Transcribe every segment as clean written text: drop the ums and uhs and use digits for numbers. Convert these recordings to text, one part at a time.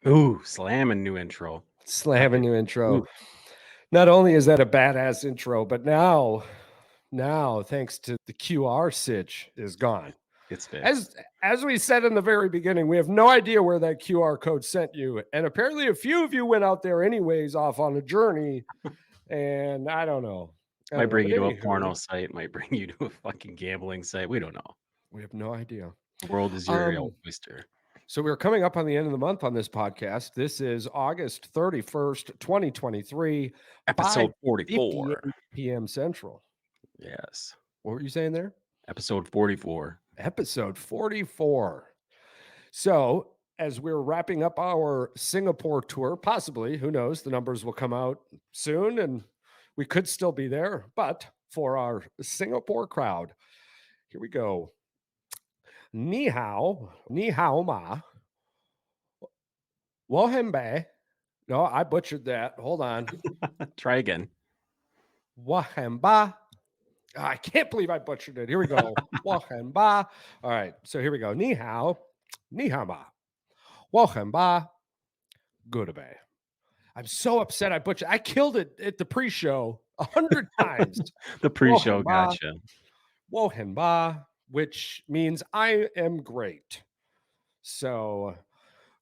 Ooh, slamming new intro. Slamming new intro. Ooh, Not only is that a badass intro, but now, thanks to the QR sitch is gone. it's As fixed. as we said in the very beginning, we have no idea where that QR code sent you, and apparently a few of you went out there anyways, off on a journey. And I Might don't know. bring But you to a anywho, porno site, might bring you to a fucking gambling site. We don't know. we have no idea. The world is your Um, oyster. so we're coming up on the end of the month on this podcast. This is August 31st, 2023, Episode 44. 5:58 p.m. Central. Yes. What were you saying there? Episode 44. Episode 44. So, as we're wrapping up our Singapore tour, possibly, who knows, the numbers will come out soon and we could still be there. But for our Singapore crowd, here we go. Ni hao ma, wohenbei. No, I butchered that. Hold on. Try again. Wahenba. I can't believe I butchered it. Here we go. Wahenba. All right. So here we go. Ni hao ma. Wohenba. Goodbye. I'm so upset I butchered. I killed it at the pre-show 100 times. The pre-show Wohenba. gotcha. Wohenba, which means I am great. So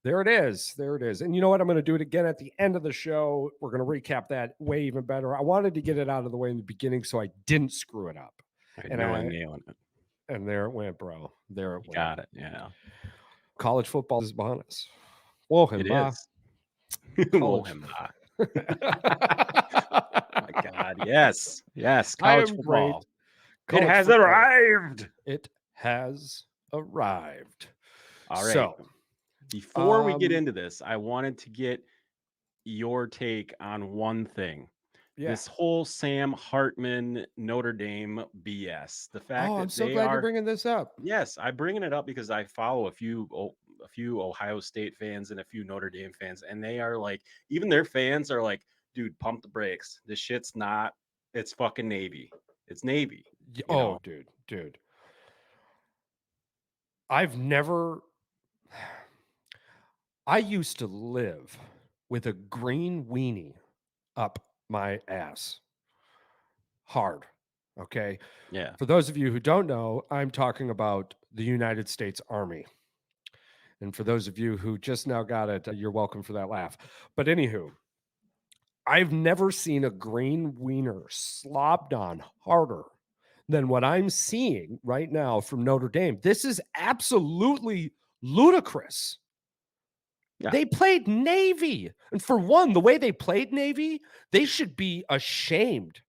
there it is. There it is. And you know what? I'm going to do it again at the end of the show. We're going to recap that way even better. I wanted to get it out of the way in the beginning so I didn't screw it up. I And know I'm nailing it. and there it went, bro. There it You went. got it. Yeah. College football is behind us. It Wohenba. is. Wohenba. My God. Yes. Yes. I College am great. football. College It has football. arrived. It has arrived. All right. So, Before we get into this, I wanted to get your take on one thing. yeah. This whole Sam Hartman Notre Dame BS. The fact Oh, that I'm so they glad are you're bringing this up. yes, I'm bringing it up because I follow a few Ohio State fans and a few Notre Dame fans, and they are like, even their fans are like, dude, pump the brakes. This shit's not. It's fucking Navy. It's Navy. Oh, dude. I've never. I used to live with a green weenie up my ass. Hard. Okay. Yeah. For those of you who don't know, I'm talking about the United States Army. And for those of you who just now got it, you're welcome for that laugh. But anywho, I've never seen a green wiener slobbed on harder than what I'm seeing right now from Notre Dame. This is absolutely ludicrous. Yeah. They played Navy. And for one, the way they played Navy, they should be ashamed.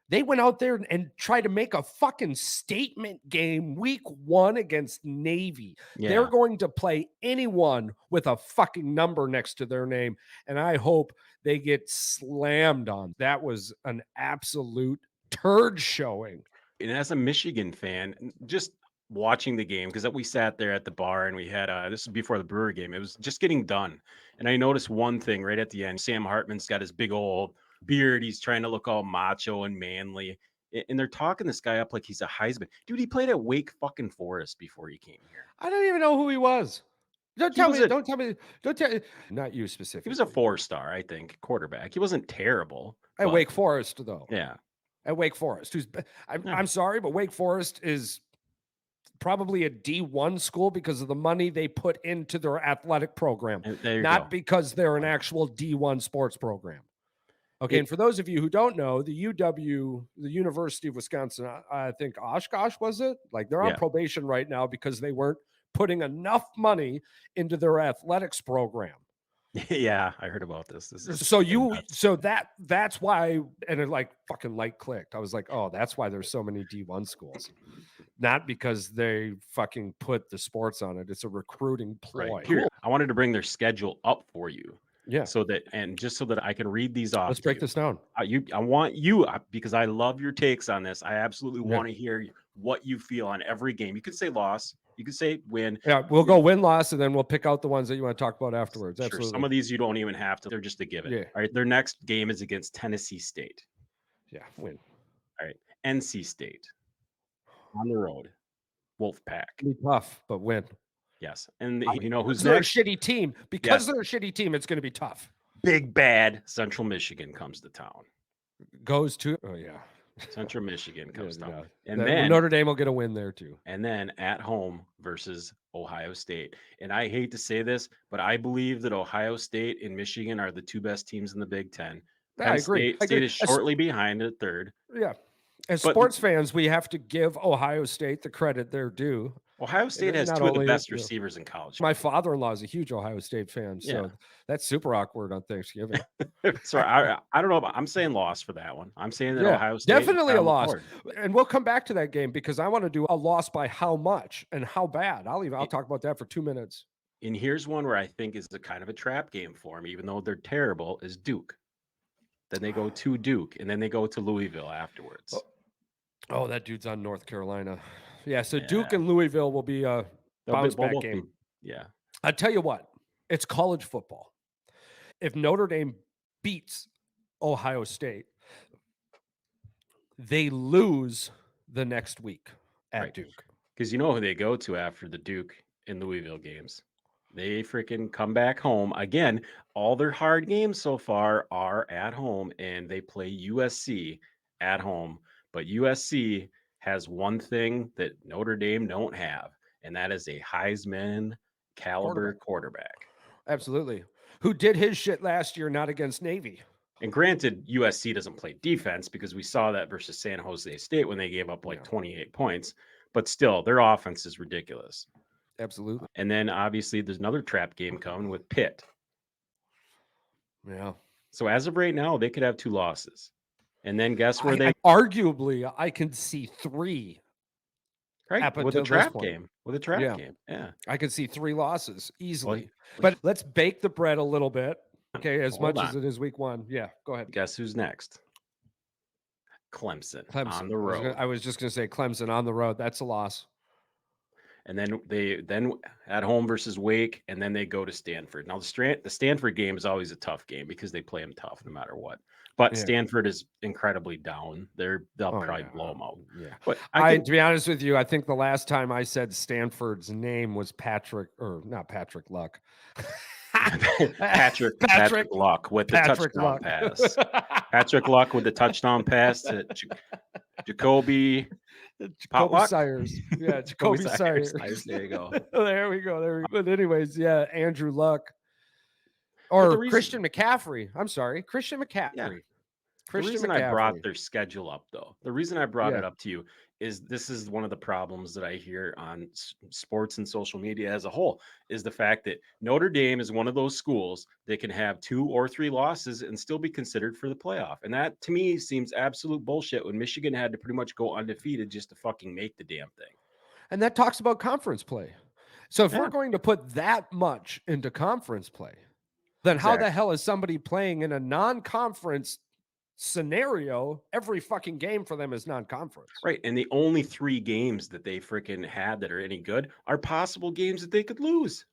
They went out there and tried to make a fucking statement game week 1 against Navy. Yeah. They're going to play anyone with a fucking number next to their name. And I hope they get slammed on. That was an absolute turd showing. And as a Michigan fan, just watching the game, because we sat there at the bar and we had this is before the Brewer game. It was just getting done. And I noticed one thing right at the end. Sam Hartman's got his big old beard. He's trying to look all macho and manly. And they're talking this guy up like he's a Heisman. Dude, he played at Wake fucking Forest before he came here. I don't even know who he was. Don't tell me. Not you specifically. He was a 4-star, I think, quarterback. He wasn't terrible. At Wake Forest, though. Yeah. At Wake Forest. I'm sorry, but Wake Forest is probably a D1 school because of the money they put into their athletic program, not because they're an actual D1 sports program. Okay, and for those of you who don't know, the UW, the University of Wisconsin, I think Oshkosh, was it? Like, they're on probation right now because they weren't putting enough money into their athletics program. Yeah, I heard about this. That's why, and it like fucking light clicked. I was like, oh, that's why there's so many D1 schools. Not because they fucking put the sports on it. It's a recruiting ploy. Right. Cool. I wanted to bring their schedule up for you. Yeah. So that I can read these off. Let's break this down. I want you, because I love your takes on this. I absolutely want to hear what you feel on every game. You could say loss. You could say win. Yeah, we'll go win-loss, and then we'll pick out the ones that you want to talk about afterwards. Sure. Absolutely. Some of these you don't even have to. They're just a given. Yeah. All right. Their next game is against Tennessee State. Yeah, win. All right. NC State. On the road. Wolfpack. Be tough, but win. Yes, and you know who's Because they're a next? shitty team. Because Yes, they're a shitty team, it's gonna be tough. big bad Central Michigan comes to town. Goes to oh, yeah. Central Michigan Yeah, comes to town, yeah. and That then Notre Dame will get a win there too. at home versus Ohio State. And I hate to say this, but I believe that Ohio State and Michigan are the 2 best teams in the Big 10. Yeah, I agree, I agree. State is shortly behind at 3rd, Yeah. As but sports fans, we have to give Ohio State the credit they're due. Ohio And State then has not 2 of the only, best receivers in college. my father-in-law is a huge Ohio State fan, Yeah. so that's super awkward on Thanksgiving. So I don't know, but I'm saying loss for that one. I'm saying that Yeah, Ohio State is definitely a on the loss, board. and we'll come back to that game because I wanna do a loss by how much and how bad. I'll talk about that for 2 minutes. And here's one where I think is a kind of a trap game for them, even though they're terrible, is Duke. Then they go to Duke, and then they go to Louisville Oh afterwards. oh, that dude's on North Carolina. Yeah, so Duke Yeah. and Louisville will be a They'll be bounce both back of game. them. Yeah. I tell you what, it's college football. If Notre Dame beats Ohio State, they lose the next week at Right. Duke. Because you know who they go to after the Duke and Louisville games. They freaking come back home. Again, all their hard games so far are at home, and they play USC at home. But USC has one thing that Notre Dame don't have, and that is a Heisman caliber Quarterback. quarterback. Absolutely. Who did his shit last year, not against Navy. And granted, USC doesn't play defense because we saw that versus San Jose State when they gave up like Yeah, 28 points, but still, their offense is ridiculous. absolutely. And then obviously there's another trap game coming with Pitt. Yeah. So as of right now, they could have 2 losses. And then guess where I they arguably, I can see 3 right, up with a until this trap point. game. With a trap Yeah. game. Yeah. I could see 3 losses Well, easily. But let's bake the bread a little bit, okay, as hold much as on. it is week 1. Yeah, go ahead. Guess who's next? Clemson on Clemson. the road. I was just gonna say Clemson on the road. That's a loss. And then they at home versus Wake, and then they go to Stanford. Now the Stanford game is always a tough game because they play them tough no matter what. But Yeah. Stanford is incredibly down. They'll Oh, probably yeah. blow them out. Yeah. But To be honest with you, I think the last time I said Stanford's name was Patrick or not Patrick Luck. Patrick Luck with the touchdown Luck. pass. Patrick Luck with the touchdown pass to Jacoby Potluck? Sayers. Yeah, Jacoby Sayers. There you go. There we go. But anyways, yeah, Andrew Luck. But the Or Christian McCaffrey. I'm sorry, Christian McCaffrey. Yeah. The Christian reason I brought McCaffrey. their schedule up, though, the reason I brought it Yeah. up to you is this is one of the problems that I hear on sports and social media as a whole is the fact that Notre Dame is one of those schools that can have 2 or 3 losses and still be considered for the playoff. And that to me seems absolute bullshit when Michigan had to pretty much go undefeated just to fucking make the damn thing. And that talks about conference play. So if Yeah. we're going to put that much into conference play, then how the hell is somebody playing in a non-conference scenario? Every fucking game for them is non-conference. Right. And the only 3 games that they freaking had that are any good are possible games that they could lose.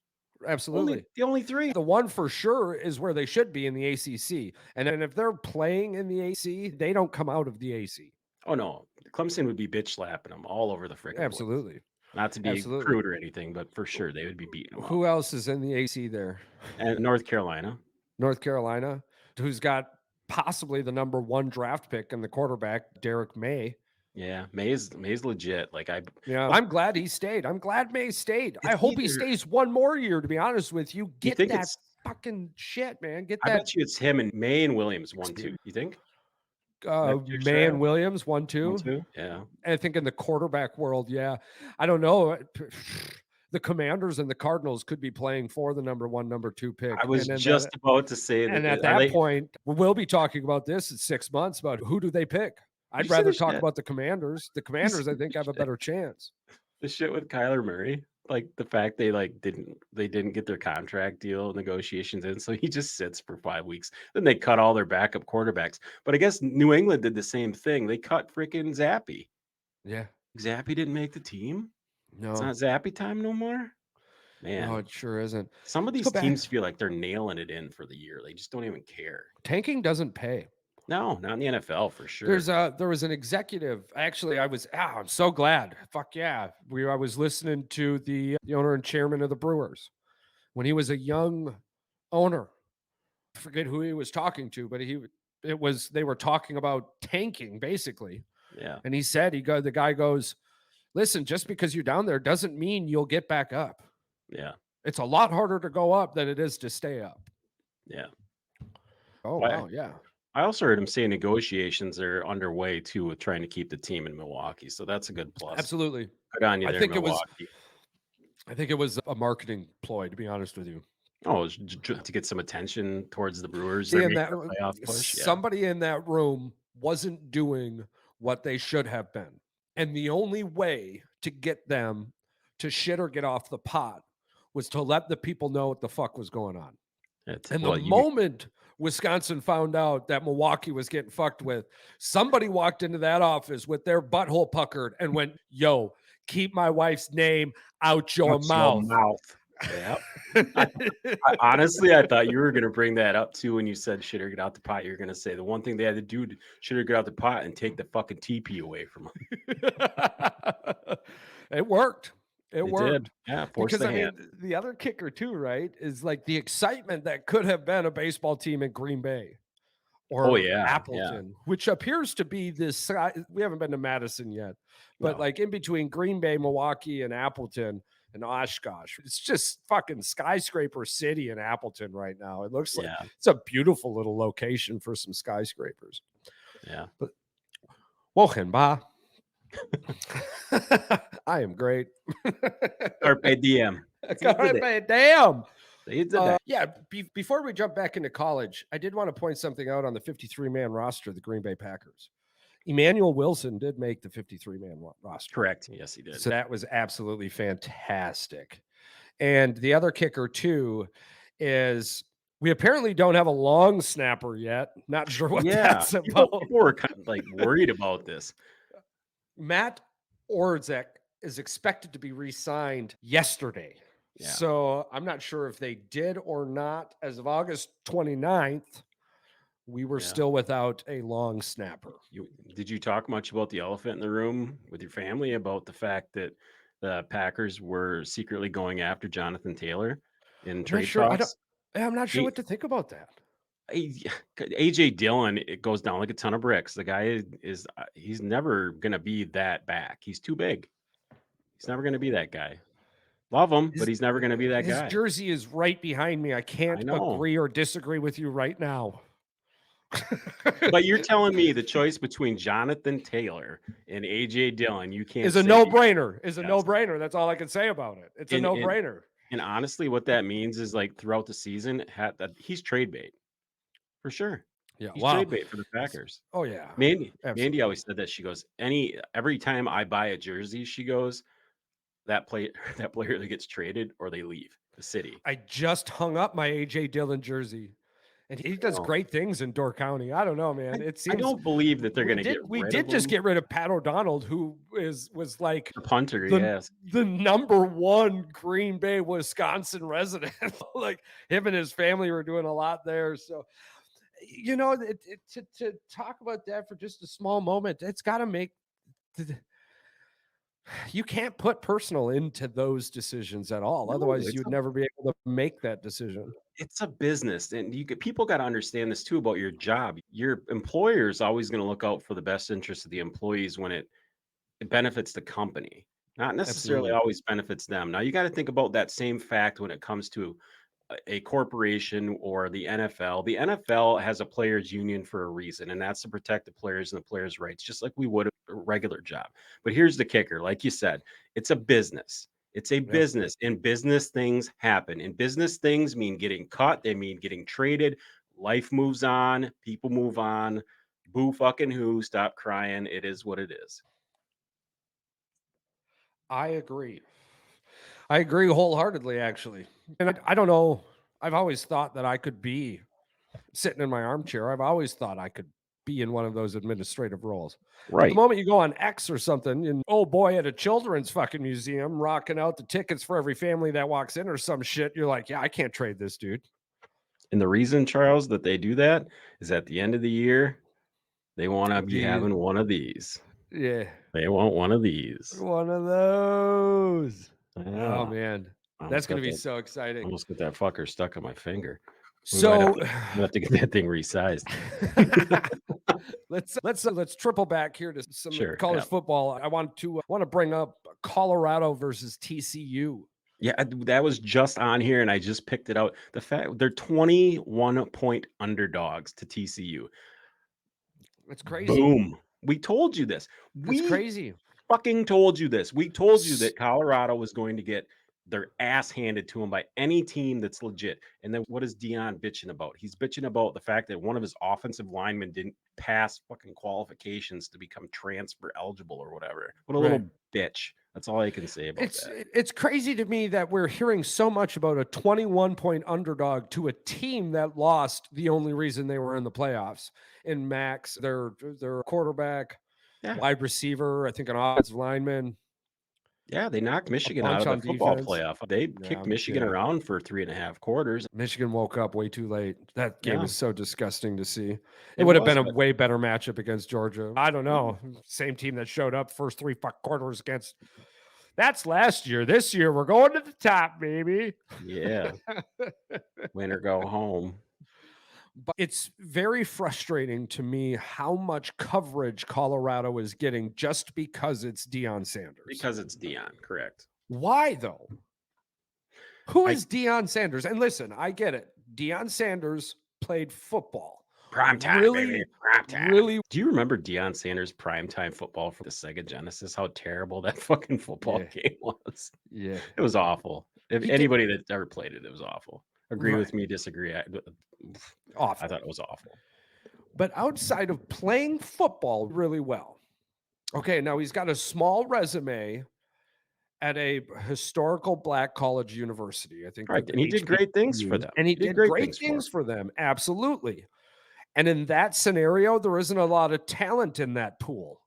Absolutely. The only 3. The one for sure is where they should be in the ACC. And then if they're playing in the AC, they don't come out of the AC. Oh, no. Clemson would be bitch slapping them all over the freaking Absolutely. place. Not to be crude or anything, but for sure they would be beating them Who up. else is in the AC there? And North Carolina. North Carolina, who's got possibly the number 1 draft pick and the quarterback, Derek May. Yeah, May's legit. I'm glad he stayed. I'm glad May stayed. I hope he stays 1 more year, to be honest with you. Get that fucking shit, man. Get that. I bet you it's him and May and Williams 1-2. You think? May and Williams 1-2. 1-2? Yeah. I think in the quarterback world, yeah. I don't know. The Commanders and the Cardinals could be playing for the number 1, number 2 pick. I was just about to say that. And at that point, we'll be talking about this in 6 months about who do they pick. I'd rather talk about the Commanders. The Commanders, I think, have a better chance. The shit with Kyler Murray, like the fact they didn't get their contract deal negotiations in, so he just sits for 5 weeks. Then they cut all their backup quarterbacks. But I guess New England did the same thing. They cut freaking Zappy. Yeah, Zappy didn't make the team. No, it's not Zappy time no more. Man, no, it sure isn't. Some of these teams feel like they're nailing it in for the year. They just don't even care. Tanking doesn't pay. No, not in the NFL for sure. There was an executive. Actually, I'm so glad. Fuck yeah. I was listening to the owner and chairman of the Brewers when he was a young owner. I forget who he was talking to, but they were talking about tanking basically. Yeah. And the guy goes, listen, just because you're down there doesn't mean you'll get back up. Yeah. It's a lot harder to go up than it is to stay up. Yeah. Oh, Why wow. Yeah. I also heard him say negotiations are underway too with trying to keep the team in Milwaukee. So that's a good plus. Absolutely. Good on you I there, think it was Milwaukee. I think it was a marketing ploy, to be honest with you. Oh, to get some attention towards the Brewers. They're Seeing making that a playoff push. Yeah. somebody in that room wasn't doing what they should have been. And the only way to get them to shit or get off the pot was to let the people know what the fuck was going on. And the Well, you moment Wisconsin found out that Milwaukee was getting fucked with, somebody walked into that office with their butthole puckered and went, yo, keep my wife's name out your Shut your mouth. mouth. Yeah. Honestly, I thought you were going to bring that up too when you said shit or get out the pot. You're going to say the one thing they had to do to shit or get out the pot and take the fucking TP away from them. It worked. It They did. worked. Yeah. Force Because the I hand. mean, the other kicker too, right, is like the excitement that could have been a baseball team in Green Bay Oh, or yeah. Yeah. Appleton, which appears to be this. We haven't been to Madison yet, but No. like in between Green Bay, Milwaukee, and Appleton and Oshkosh, it's just fucking skyscraper city in Appleton right now. It looks like Yeah. it's a beautiful little location for some skyscrapers. Yeah. But Wochenba. I am great. Carpe diem. Carpe damn. That. Yeah, before we jump back into college, I did want to point something out on the 53-man roster of the Green Bay Packers. Emmanuel Wilson did make the 53-man roster. Correct. Yes, he did. So that was absolutely fantastic. And the other kicker, too, is we apparently don't have a long snapper yet. Not sure what that's about. People were kind of like worried about this. Matt Orzek is expected to be re-signed yesterday. Yeah. So I'm not sure if they did or not. As of August 29th, we were still without a long snapper. Did you talk much about the elephant in the room with your family about the fact that the Packers were secretly going after Jonathan Taylor in trade talks? I'm not sure what to think about that. AJ Dillon, it goes down like a ton of bricks. The guy he's never going to be that back. He's too big. He's never going to be that guy. Love him, but he's never going to be that guy. His jersey is right behind me. I can't agree or disagree with you right now. But you're telling me the choice between Jonathan Taylor and AJ Dillon, you can't is a no-brainer. Is a no-brainer. That's all I can say about it. It's a no-brainer. And honestly, what that means is like throughout the season, he's trade bait for sure. Yeah, he's trade bait for the Packers. Oh yeah, Mandy always said that. She goes, every time I buy a jersey, she goes, that player that gets traded or they leave the city. I just hung up my AJ Dillon jersey, and he does great things in Door County. I don't know, man. It seems I don't believe that they're going to get. We did just get rid of Pat O'Donnell, who was like the punter. The number one Green Bay, Wisconsin resident. Like him and his family were doing a lot there. So, you know, to talk about that for just a small moment, it's got to make. You can't put personal into those decisions at all. No, otherwise, you'd never be able to make that decision. It's a business, and people got to understand this too about your job. Your employer is always going to look out for the best interest of the employees when it benefits the company, not necessarily always benefits them. Now, you got to think about that same fact when it comes to a corporation or the NFL. The NFL has a players union for a reason, and that's to protect the players and the players' rights, just like we would a regular job. But here's the kicker. Like you said, it's a business. It's a business, and business things happen. And business things mean getting cut. They mean getting traded. Life moves on. People move on. Boo fucking who. Stop crying. It is what it is. I agree. I agree wholeheartedly, actually. And I don't know. I've always thought that I could be sitting in my armchair. I've always thought I could be in one of those administrative roles. Right. But the moment you go on X or something, and oh boy, at a children's fucking museum, rocking out the tickets for every family that walks in or some shit, you're like, yeah, I can't trade this dude. And the reason, Charles, that they do that is at the end of the year, They wanna be The having one of these. Yeah. They want one of these. One of those. Oh, Yeah. man. I That's almost gonna got be that so exciting. almost got that fucker stuck on my finger. We might have So to we'll have to get that thing resized. let's triple back here to some Sure, college yeah. football. I want to bring up Colorado versus TCU. Yeah, that was just on here, and I just picked it out. The fact they're 21-point underdogs to TCU. It's crazy. Boom. We told you this. It's We crazy. fucking told you this. We told you S that Colorado was going to get their ass handed to them by any team that's legit. And then what is Dion bitching about? He's bitching about the fact that one of his offensive linemen didn't pass fucking qualifications to become transfer eligible or whatever. What a Right. little bitch. That's all I can say about that. It's crazy to me that we're hearing so much about a 21-point underdog to a team that lost the only reason they were in the playoffs in Max, their quarterback, Yeah. wide receiver, I think an offensive lineman, Yeah, they knocked a Michigan out bunch of the on football defense. playoff. They Yeah, kicked I'm Michigan kidding. around for 3.5 quarters. Michigan woke up way too late. That game Yeah, is so disgusting to see. It it would have was, been a but way better matchup against Georgia. I don't yeah. know. Same team that showed up first three quarters against. That's last year. This year, we're going to the top, baby. Yeah, win or go home. But it's very frustrating to me how much coverage Colorado is getting just because it's Deion Sanders. Because it's Dion, correct. Why though? Who I is Deion Sanders? And listen, I get it. Deion Sanders played football. Prime time, baby, Really, prime time. really, Do you remember Deion Sanders' primetime football for the Sega Genesis? How terrible that fucking football yeah, game was. yeah. It was awful. If He did anybody that ever played it, it was awful. Agree with right. me, disagree. I Awful. thought it was awful. But outside of playing football really well, okay, now he's got a small resume at a historical black college university. I think Right, the and he did great things for HBCUs, them. and he He did did great great things for things them. for them. Absolutely. And in that scenario, there isn't a lot of talent in that pool.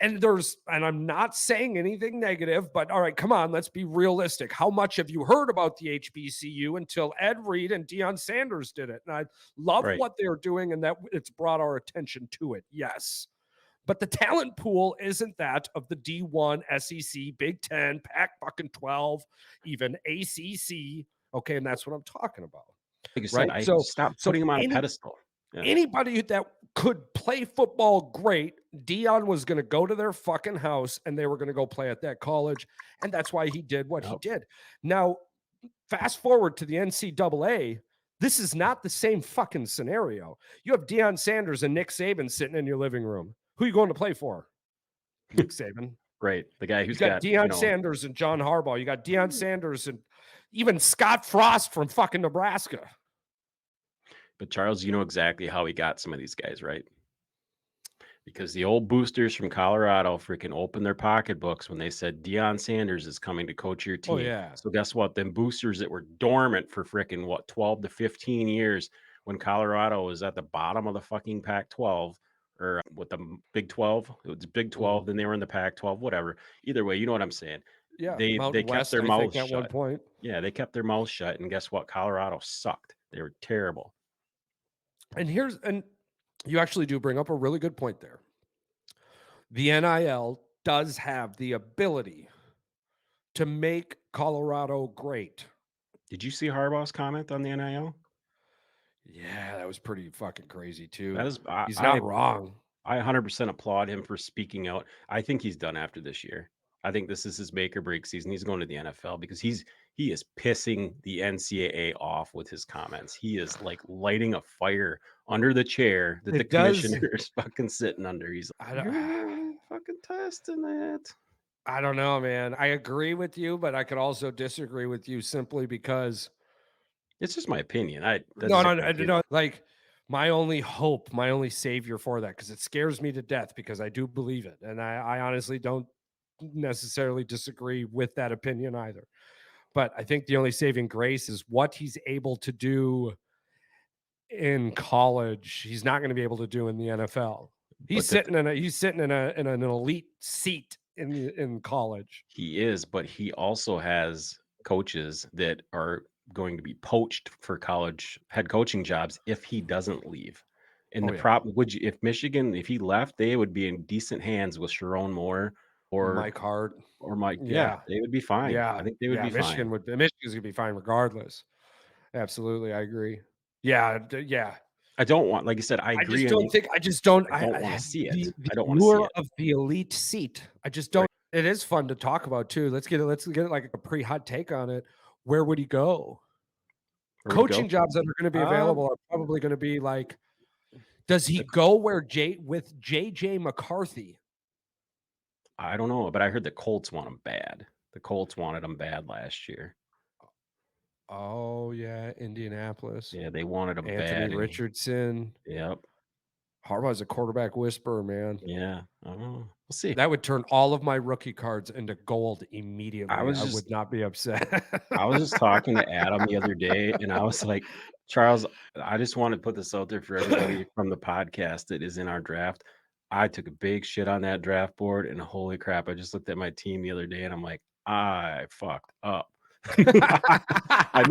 And I'm not saying anything negative, but all right, come on, let's be realistic. How much have you heard about the HBCU until Ed Reed and Deion Sanders did it? And I love Right. what they're doing and that it's brought our attention to it. Yes. But the talent pool isn't that of the D1, SEC, Big 10, Pac fucking 12, even ACC. Okay, and that's what I'm talking about. Like you said, Right? I So stopped so putting him on a any pedestal. Yeah. anybody that could play football great, Dion was going to go to their fucking house and they were going to go play at that college. And that's why he did what he Yep. did. Now, fast forward to the NCAA. This is not the same fucking scenario. You have Deion Sanders and Nick Saban sitting in your living room. Who are you going to play for? Nick Saban. Right. The guy You who's got got, Deion Sanders and John Harbaugh. You got Deion Sanders and even Scott Frost from fucking Nebraska. but Charles, you know exactly how he got some of these guys, right? Because the old boosters from Colorado freaking opened their pocketbooks when they said Deion Sanders is coming to coach your Oh team. yeah. So guess what? Them boosters that were dormant for freaking what 12 to 15 years when Colorado was at the bottom of the fucking Pac-12 or with the Big 12, it was Big 12, Mhm. then they were in the Pac-12, whatever. Either way, you know what I'm saying. Yeah. They Mountain kept West, their I think, mouths at one shut. point. Yeah, they kept their mouths shut, and guess what? Colorado sucked. They were terrible. And you actually do bring up a really good point there. The NIL does have the ability to make Colorado great. Did you see Harbaugh's comment on the NIL? Yeah, that was pretty fucking crazy That too. is He's not wrong. I 100% applaud him for speaking out. I think he's done after this year. I think this is his make or break season. He's going to the NFL because he is pissing the NCAA off with his comments. He is like lighting a fire under the chair that the It does. commissioner is fucking sitting under. He's I like, don't, "You're really fucking testing it." I don't know, man. I agree with you, but I could also disagree with you simply because It's just my opinion. That's no, just no, my no, opinion. no. Like my only hope, my only savior for that, because it scares me to death because I do believe it. And I honestly don't necessarily disagree with that opinion either. But I think the only saving grace is what he's able to do in college. He's not going to be able to do in the NFL. But the He's sitting in an elite seat in college. He is, but he also has coaches that are going to be poached for college head coaching jobs if he doesn't leave. And Oh, the yeah. problem would you if Michigan if he left, they would be in decent hands with Sharon Moore or Mike Hart. Mike. Yeah, Yeah. they would be fine. Yeah. I think they would Yeah. be fine. Michigan's gonna be fine regardless. Absolutely, I agree. Yeah, yeah. I don't want like I said, I I agree just on don't you. think I just don't I don't wanna see it. the I don't wanna see allure it. of the elite seat, I just Right. don't it is fun to talk about too. Let's get like a pre-hot take on it. Where would he go? Where would he Coaching go? jobs that are gonna be Um, available are probably gonna be like, does he the go where JJ McCarthy? I don't know, but I heard the Colts want him bad. The Colts wanted him bad last year. Oh, yeah, Indianapolis. Yeah, they wanted him Anthony bad, and he Richardson. yep, Harbaugh's a quarterback whisperer, man. yeah, I don't know. We'll see. That would turn all of my rookie cards into gold I immediately. was I just would not be upset. I was just talking to Adam the other day, and I was like, "Charles, I just want to put this out there for everybody from the podcast that is in our draft. I took a big shit on that draft board, and holy crap, I just looked at my team the other day, and I'm like, I fucked up. I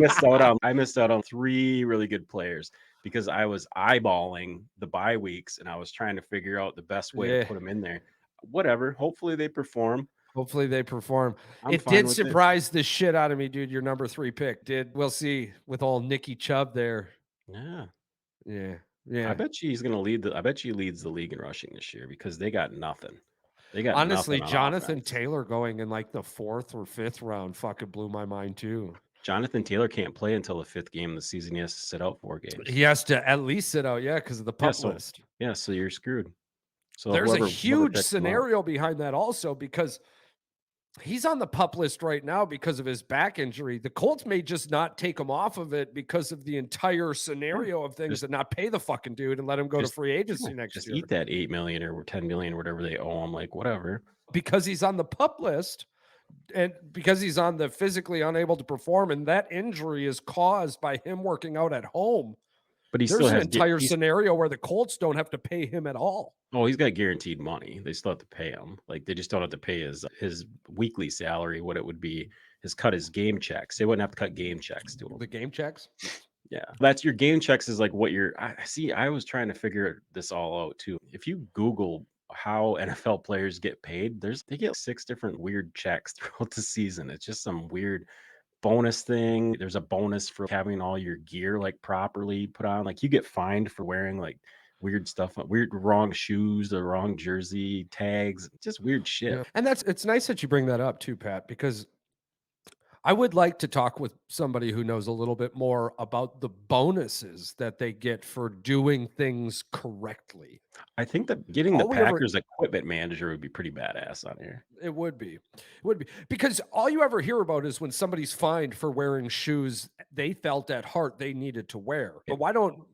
missed out on 3 really good players because I was eyeballing the bye weeks, and I was trying to figure out the best way to Yeah. put them in there. Whatever, hopefully they perform. Hopefully they perform. I'm It fine did with it. surprise the shit out of me, dude. Your number 3 pick did. We'll see with old Nicky Chubb there. Yeah. Yeah. Yeah. I bet she leads the league in rushing this year because they got nothing. They got Honestly, nothing on Jonathan offense. Taylor going in like the 4th or 5th round fucking blew my mind too. Jonathan Taylor can't play until the 5th game of the season. He has to sit out 4 games. He has to at least sit out, yeah, because of the Yeah, pup list. so you're screwed. So There's a whoever huge picks him up. scenario behind that also because he's on the pup list right now because of his back injury. The Colts may just not take him off of it because of the entire Yeah, scenario of things just and not pay the fucking dude and let him go to just free yeah, agency next just year eat that 8 million or 10 million, whatever they owe him. Like whatever. because he's on the pup list and because he's on the physically unable to perform. And that injury is caused by him working out at home. But he still There's an has entire scenario where the Colts don't have to pay him at all. he's got guaranteed money. They still have to pay him. Like they just don't have to pay his weekly salary, what it would be, his game checks. They wouldn't have to cut game checks to him. The game checks. Yeah. That's your game checks is like what I was trying to figure this all out too. If you Google how NFL players get paid, they get 6 different weird checks throughout the season. It's just some weird bonus thing. There's a bonus for having all your gear like properly put on. Like you get fined for wearing like weird stuff, weird wrong shoes, the wrong jersey, tags, just weird shit. Yeah. And it's nice that you bring that up too, Pat, because I would like to talk with somebody who knows a little bit more about the bonuses that they get for doing things correctly. I think that getting the All we ever Packers equipment manager would be pretty badass on here. It would be. It would be. Because all you ever hear about is when somebody's fined for wearing shoes they felt at heart they needed to wear. But why don't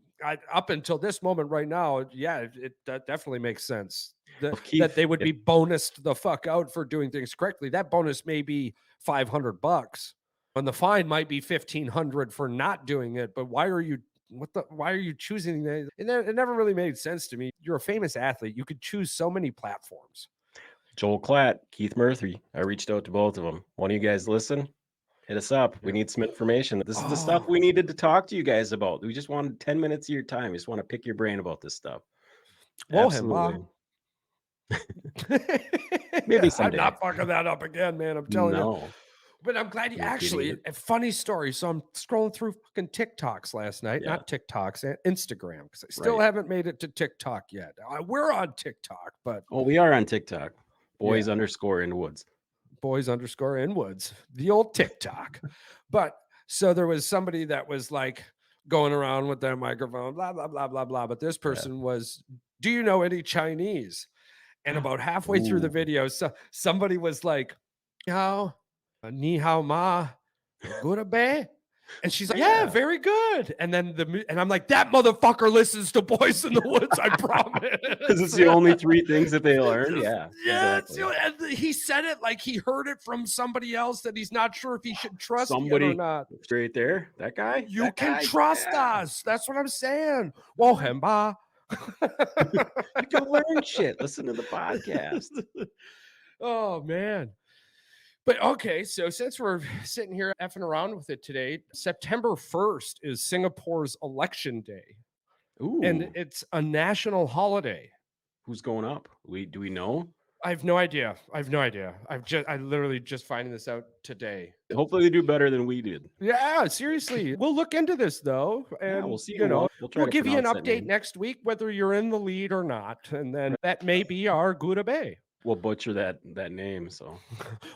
up until this moment right now, yeah, that definitely makes sense. That If Keith, they would if be bonused the fuck out for doing things correctly. That bonus may be $500 and the fine might be 1,500 for not doing it. But why are you why are you choosing that? It never really made sense to me. You're a famous athlete. You could choose so many platforms. Joel Klatt, Keith Murphy, I reached out to both of them. One of you guys listen? Hit us up. We Yeah. need some information. This is the stuff Oh, we needed to talk to you guys about. We just wanted 10 minutes of your time. We just want to pick your brain about this stuff. Wohenba. Absolutely. Maybe I'm someday. not fucking that up again, man. I'm telling you. No. But I'm glad you You're kidding actually it. a funny story. So I'm scrolling through fucking TikToks last night, Yeah. not TikToks, Instagram, because I still Right. haven't made it to TikTok yet. We're on TikTok, but Oh, we are on TikTok. Boys yeah, underscore in woods. boys_inwoods, the old TikTok. But so there was somebody that was like going around with their microphone, blah, blah, blah, blah, blah. But this Yeah. person was, do you know any Chinese? And about halfway through the Ooh. video, somebody was like, "Hao, ni hao ma, good bay," and she's like, "Yeah, Yeah. very good." And then and I'm like, "That motherfucker listens to Boys in the Woods, I promise." Because it's the only 3 things that they learn. Yeah. Yeah, Exactly. and he said it like he heard it from somebody else that he's not sure if he should trust yet or Somebody not. right there. That guy. You That can guy? trust Yeah. us. That's what I'm saying. Well, hemba. You can learn shit. Listen to the podcast. Oh man. But okay, so since we're sitting here effing around with it today, September 1st is Singapore's election day. and Ooh, it's a national holiday. who's going up? Do we know? I have no idea. I literally just finding this out today. Hopefully they do better than we did. Yeah, seriously. We'll look into this though, Yeah, and we'll see who won. We'll try we'll to give you an pronounce that update name. next week whether you're in the lead or not, and then that may be our Gouda Bay. We'll butcher that name. So,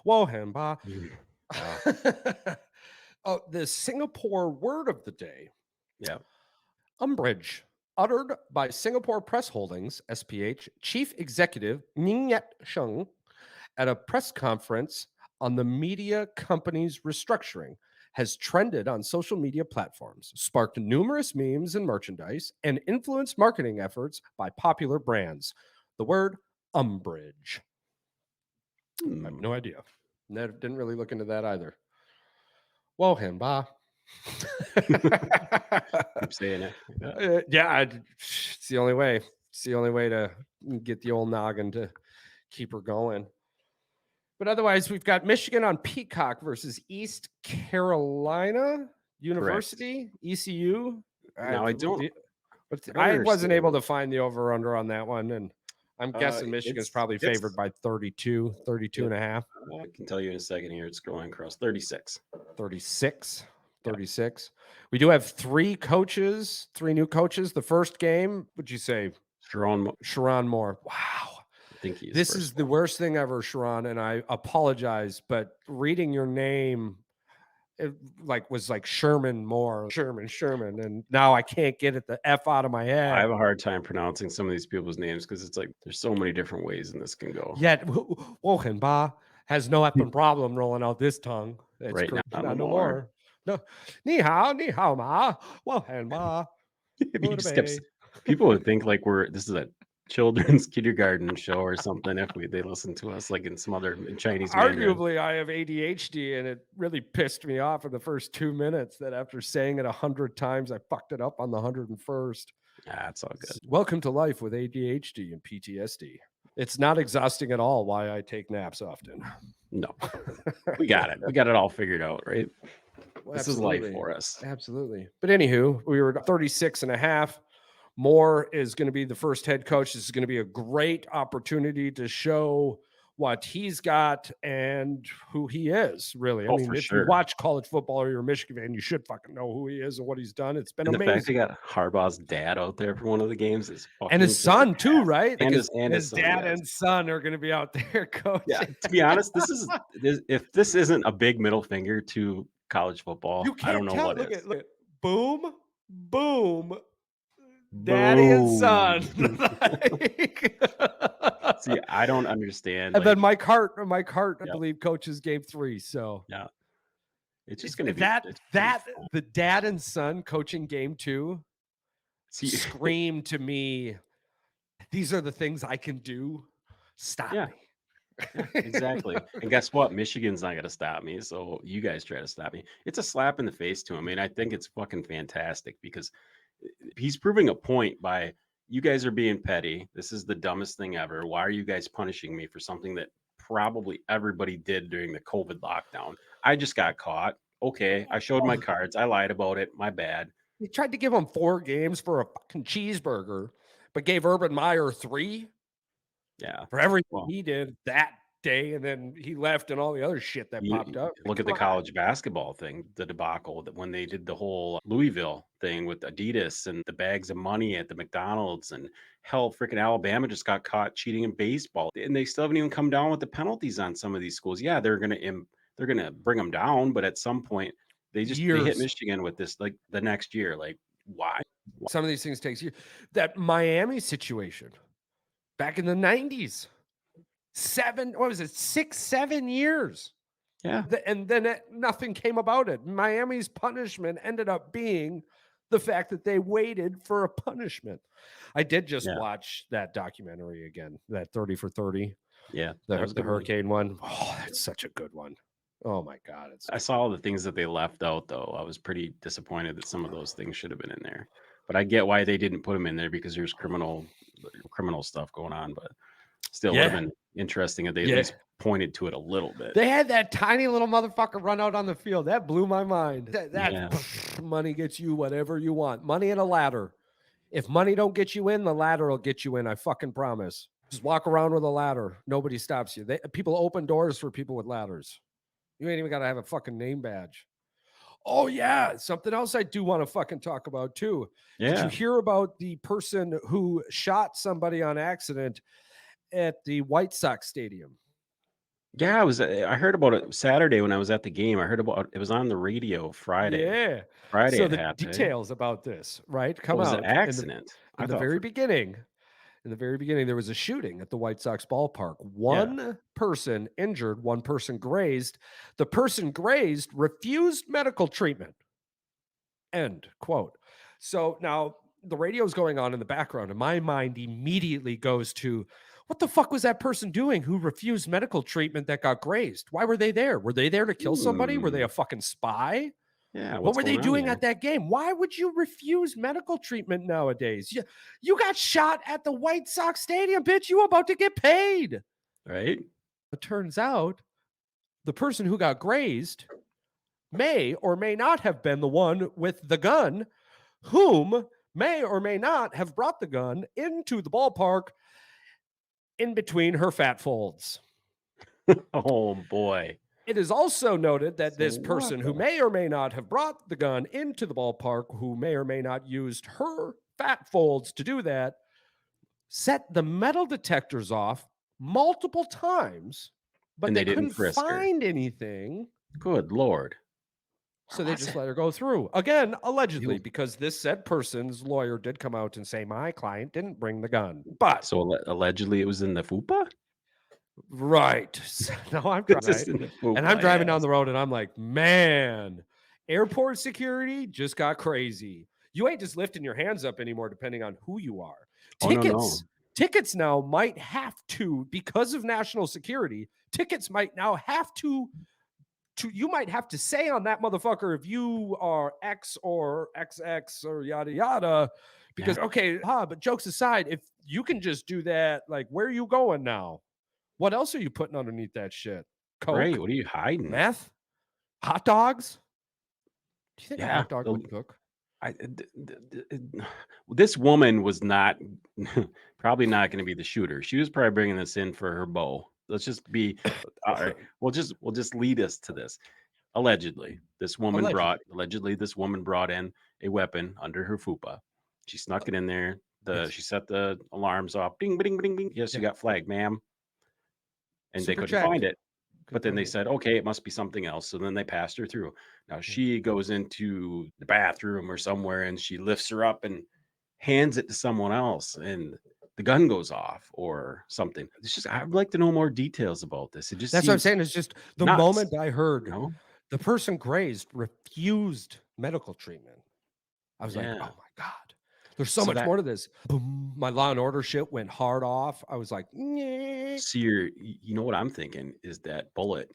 Wohenba. wow. Oh, the Singapore word of the day. Yeah. Umbrage, uttered by Singapore Press Holdings (SPH) chief executive Ning Yet Sheng at a press conference on the media company's restructuring, has trended on social media platforms, sparked numerous memes and merchandise, and influenced marketing efforts by popular brands. The word umbrage. I have no idea. Didn't really look into that either. Wohenba. Keep saying it. Yeah, it's the only way. It's the only way to get the old noggin to keep her going. But otherwise, we've got Michigan on Peacock versus East Carolina Correct. University, ECU. Now I don't Wasn't able understand. to find the over under on that one. And I'm guessing Michigan's probably favored It's by 32 yeah, and a half. I can tell you in a second here. It's scrolling across 36. 36. Yeah. 36. We do have three new coaches. The first game, would you say? Sharon Moore. Wow. I think he's This is the worst thing ever, Sharon, and I apologize, but reading your name it was like Sherman Moore, Sherman, and now I can't get it the F out of my head. I have a hard time pronouncing some of these people's names because it's like there's so many different ways and this can go. Yet Wohenba has no effing problem rolling out this tongue. It's Right now, not no more. No, ni hao ma, Wohenba. he just kept. People would think like this is a children's kindergarten show or something if they listen to us like in some other Chinese Mandarin. Arguably, I have ADHD, and it really pissed me off in the first 2 minutes that after saying it 100 times, I fucked it up on the 101st. That's all good. Welcome to life with ADHD and PTSD. It's not exhausting at all why I take naps often. No, we got it. We got it all figured out, right? Well, this is life for us. Absolutely. But anywho, we were 36 and a half. Moore is going to be the first head coach. This is going to be a great opportunity to show what he's got and who he is, really. I mean, if you watch college football or you're a Michigan fan, you should fucking know who he is and what he's done. It's been amazing. The fact they got Harbaugh's dad out there for one of the games is fucking and his son too, right? And his son, dad and son are going to be out there coaching. Yeah, to be honest, if this isn't a big middle finger to college football, I don't know what is. Look at boom, boom. Daddy and son. See, I don't understand. And then Mike Hart, I believe, coaches game 3. So yeah, it's just going to be the dad and son coaching game 2. Scream to me, these are the things I can do. Stop me. Yeah, exactly. And guess what? Michigan's not going to stop me. So you guys try to stop me. It's a slap in the face to him. I mean, I think it's fucking fantastic because he's proving a point by you guys are being petty. This is the dumbest thing ever. Why are you guys punishing me for something that probably everybody did during the COVID lockdown? I just got caught. Okay, I showed my cards. I lied about it. My bad. He tried to give him 4 games for a fucking cheeseburger, but gave Urban Meyer 3. Yeah, for everything he did that day, and then he left and all the other shit that popped up. Look at the college basketball thing, the debacle that when they did the whole Louisville thing with Adidas and the bags of money at the McDonald's, and hell, freaking Alabama just got caught cheating in baseball, and they still haven't even come down with the penalties on some of these schools. Yeah, they're gonna bring them down, but at some point they hit Michigan with this like the next year. Like why? Some of these things takes years. That Miami situation back in the 90s. 6, 7 years. Yeah. And then nothing came about it. Miami's punishment ended up being the fact that they waited for a punishment. I did just watch that documentary again, that 30 for 30. Yeah. The hurricane one. Oh, that's such a good one. Oh my God. I saw all the things that they left out though. I was pretty disappointed that some of those things should have been in there. But I get why they didn't put them in there because there's criminal stuff going on, but still would have been interesting if they at least pointed to it a little bit. They had that tiny little motherfucker run out on the field. That blew my mind. That money gets you whatever you want. Money and a ladder. If money don't get you in, the ladder will get you in. I fucking promise. Just walk around with a ladder. Nobody stops you. People open doors for people with ladders. You ain't even got to have a fucking name badge. Oh, yeah. Something else I do want to fucking talk about, too. Did you Yeah. hear about the person who shot somebody on accident at the White Sox stadium? Yeah, I heard about it Saturday when I was at the game. I heard about it was on the radio Friday. Yeah. Friday So it the happened. details about this, right, What come was an out accident? I in the thought very for beginning. In the very beginning, there was a shooting at the White Sox ballpark. yeah. One person injured, one person grazed. The person grazed refused medical treatment. End quote. So now the radio's going on in the background, and my mind immediately goes to what the fuck was that person doing who refused medical treatment that got grazed? Why were they there? Were they there to kill somebody? Were they Hmm. a fucking spy? Yeah, What what's were they going on doing here? at that game? Why would you refuse medical treatment nowadays? You got shot at the White Sox stadium, bitch. You about to get paid. Right? It turns out the person who got grazed may or may not have been the one with the gun, whom may or may not have brought the gun into the ballpark in between her fat folds. Oh boy. It is also noted that So this what person who the may or may not have brought the gun into the ballpark, who may or may not used her fat folds to do that, set the metal detectors off multiple times, but and they they didn't couldn't frisk her. find anything. Good Lord. Where So they was just it? let her go through. Again, allegedly, You because this said person's lawyer did come out and say, my client didn't bring the gun. But so allegedly it was in the FUPA? right. So now I'm This is right. in the And I'm FUPA, driving down yes. the road and I'm like, man, airport security just got crazy. You ain't just lifting your hands up anymore, depending on who you are. Oh, no, no. Tickets now might have to, because of national security, tickets might now have to you might have to say on that motherfucker if you are X or XX or yada yada. Yeah, Because okay, but jokes aside, if you can just do that, like where are you going now? What else are you putting underneath that shit? right, Coke, what are you hiding? meth, hot dogs? Do you think a Yeah, hot dog the would cook? I this woman was not probably not gonna be the shooter. She was probably bringing this in for her beau. Let's just be alright, we'll just lead us to this. Allegedly. Allegedly, this woman brought in a weapon under her fupa. She snuck it in there. Yes. She set the alarms off. Ding, ding, ding, ding. Yes, you Yeah. got flagged, ma'am. And they Super couldn't find checked. it. But Couldn't then find they it. said, okay, it must be something else. So then they passed her through. Now Yeah. she goes into the bathroom or somewhere and she lifts her up and hands it to someone else. And the gun goes off or something. It's just, I'd like to know more details about this. It just That's what I'm seems saying. It's just the nuts, moment I you heard know? the person grazed refused medical treatment. I was like, Yeah. "Oh my god, there's so So much that more to this." Boom, my Law& and Order shit went hard off. I was like, "Nyeh." So you know what I'm thinking is that bullet,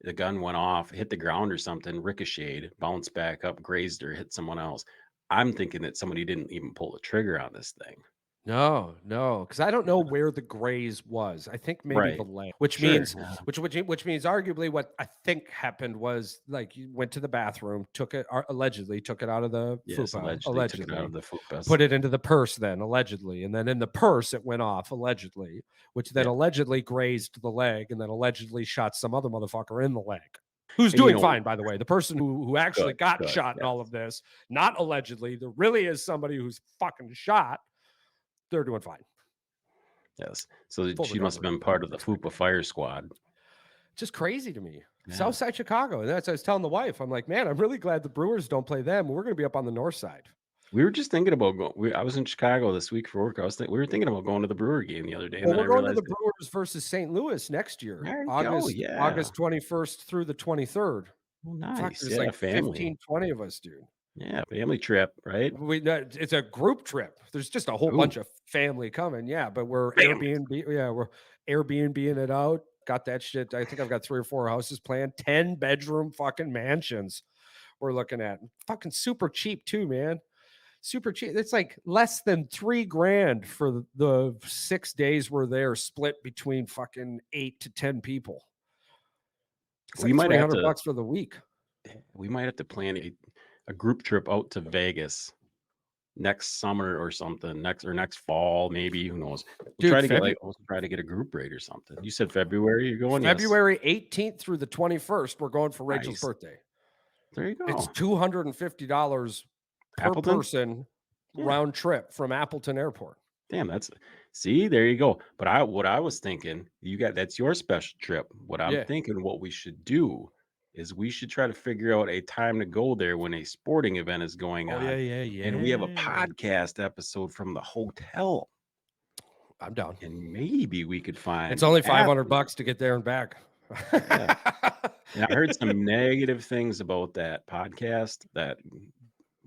the gun went off, hit the ground or something, ricocheted, bounced back up, grazed her, hit someone else. I'm thinking that somebody didn't even pull the trigger on this thing. No, because I don't know where the graze was. I think maybe the Right. leg, Sure. Yeah. which means arguably what I think happened was, like, you went to the bathroom, took it allegedly took it out of the Yes, fupa, allegedly took it out of allegedly, the FUPAS. put it into the purse then, allegedly, and then in the purse, it went off, allegedly, which then Yeah. allegedly grazed the leg and then allegedly shot some other motherfucker in the leg, who's And, you doing know fine, by the way. The person who actually good, got good, shot in all yes, of this, not allegedly, there really is somebody who's fucking shot, they're doing fine. yes. So Full she must have recovery, been I part of the expect. FUPA fire squad. Just crazy to me. Yeah. Southside Chicago. And that's what I was telling the wife. I'm like, man, I'm really glad the Brewers don't play them. We're going to be up on the north side. We were just thinking about going I was in Chicago this week for work. We were thinking about going to the Brewer game the other day, and Well, then I we're going to the realized that Brewers versus St. Louis next year, there you go, August yeah. August 21st through the 23rd. Well, Fuck, nice. there's Yeah, like family. 15, 20 of us, dude. Yeah, family trip, right? It's a group trip. There's just a whole Ooh, bunch of family coming. Yeah, but we're family. Airbnb. Yeah, we're Airbnb-ing it out. Got that shit. I think I've got 3 or 4 houses planned. 10-bedroom fucking mansions we're looking at. Fucking super cheap too, man. Super cheap. It's like less than 3 grand for the 6 days we're there, split between fucking 8 to 10 people. It's We like might have 300 to bucks for the week. we might have to plan a group trip out to Vegas next summer or something, next fall, maybe, who knows? Dude, We'll try to get a group rate or something. You said February you're going? Yes. February 18th through the 21st, we're going for Rachel's Nice. birthday. There you It's go. $250 per Appleton? person Yeah. round trip from Appleton Airport. Damn, see, there you go. But what I was thinking, that's your special trip. What I'm Yeah. thinking what we should do is we should try to figure out a time to go there when a sporting event is going Oh, on. yeah. And we have a podcast episode from the hotel. I'm down. And maybe we could find It's only $500 to get there and back. Yeah. And I heard some negative things about that podcast,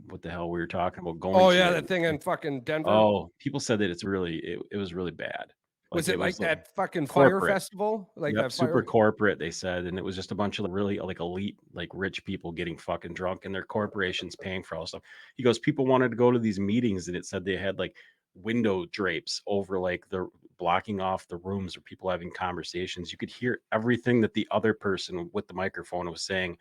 what the hell we were talking about going Oh, to yeah, there. that thing in fucking Denver? Oh, people said that it was really bad. Was it like that fucking fire corporate. festival? Like Yep, that super fire? corporate, they said, and it was just a bunch of really, like, elite, like, rich people getting fucking drunk and their corporations paying for all stuff. He goes, people wanted to go to these meetings, and it said they had, like, window drapes over, like, the blocking off the rooms where people having conversations. You could hear everything that the other person with the microphone was saying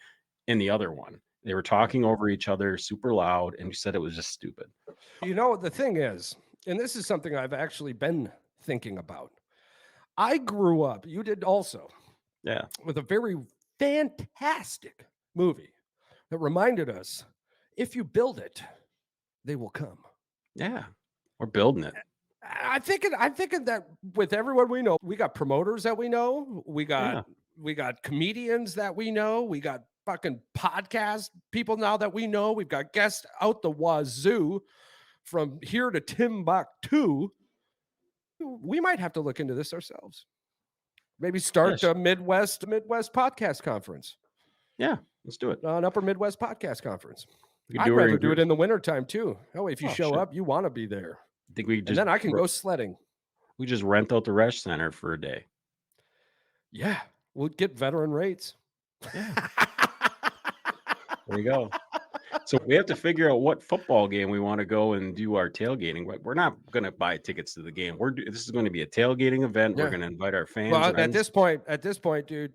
in the other one. They were talking over each other super loud, and he said it was just stupid. You know, the thing is, and this is something I've actually been thinking about. I grew up, you did also, Yeah. with a very fantastic movie that reminded us, if you build it, they will come. Yeah. We're building it. I'm thinking that with everyone we know, we got promoters that we know, we got comedians that we know, we got fucking podcast people now that we know, we've got guests out the wazoo from here to Timbuktu. We might have to look into this ourselves. Maybe start a Midwest podcast conference. Yeah, let's do it. An Upper Midwest podcast conference. I'd rather do it in the wintertime too. Oh, if you show up, you want to be there. I think we just, and then I can go sledding. We just rent out the Resch Center for a day. Yeah, we'll get veteran rates. Yeah. There you go. So we have to figure out what football game we want to go and do our tailgating. We're not going to buy tickets to the game. This is going to be a tailgating event. Yeah. We're going to invite our fans. Well, at this point, dude,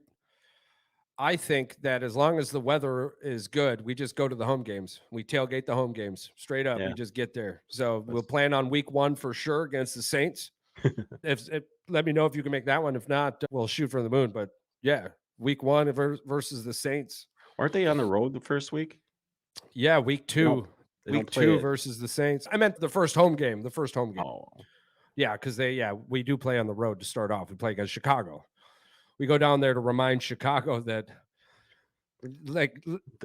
I think that as long as the weather is good, we just go to the home games. We tailgate the home games straight up. We just get there. So we'll plan on week 1 for sure against the Saints. if let me know if you can make that one. If not, we'll shoot for the moon. But yeah, week 1 versus the Saints. Aren't they on the road the first week? Yeah, week 2. Week 2 versus the Saints. I meant the first home game. Oh. Yeah, because we do play on the road to start off. We play against Chicago. We go down there to remind Chicago that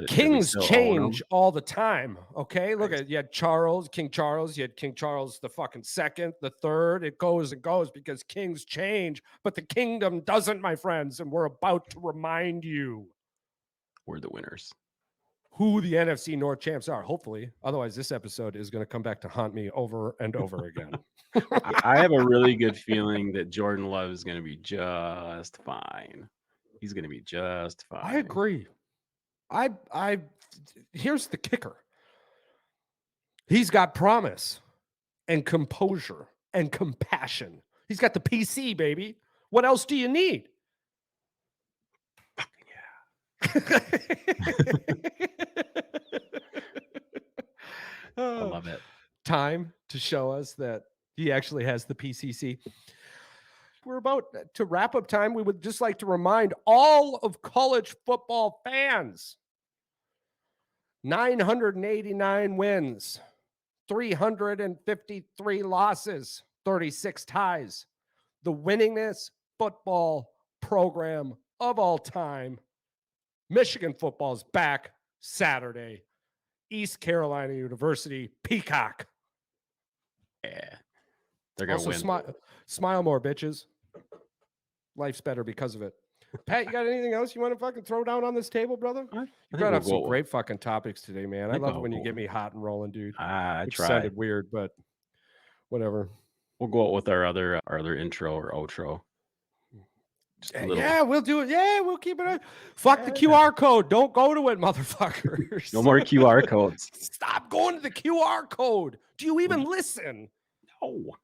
kings change all the time. Okay, look at you had King Charles, you had King Charles the fucking second, the third. It goes and goes because kings change, but the kingdom doesn't, my friends. And we're about to remind you, we're the winners. Who the NFC North champs are, hopefully. Otherwise, this episode is going to come back to haunt me over and over again. I have a really good feeling that Jordan Love is going to be just fine. He's going to be just fine. I agree. Here's the kicker. He's got promise and composure and compassion. He's got the PC, baby. What else do you need? I love it. Time to show us that he actually has the PCC. We're about to wrap up time. We would just like to remind all of college football fans, 989 wins, 353 losses, 36 ties. The winningest football program of all time. Michigan football's back Saturday. East Carolina University, Peacock. Yeah. They're going to win. Smile more, bitches. Life's better because of it. Pat, you got anything else you want to fucking throw down on this table, brother? You brought up some great fucking topics today, man. I love it when you get me hot and rolling, dude. I tried. Sounded weird, but whatever. We'll go out with our other intro or outro. Yeah, we'll do it. Yeah, we'll keep it. Fuck the QR code. Don't go to it, motherfuckers. No more QR codes. Stop going to the QR code. Do you even listen? No.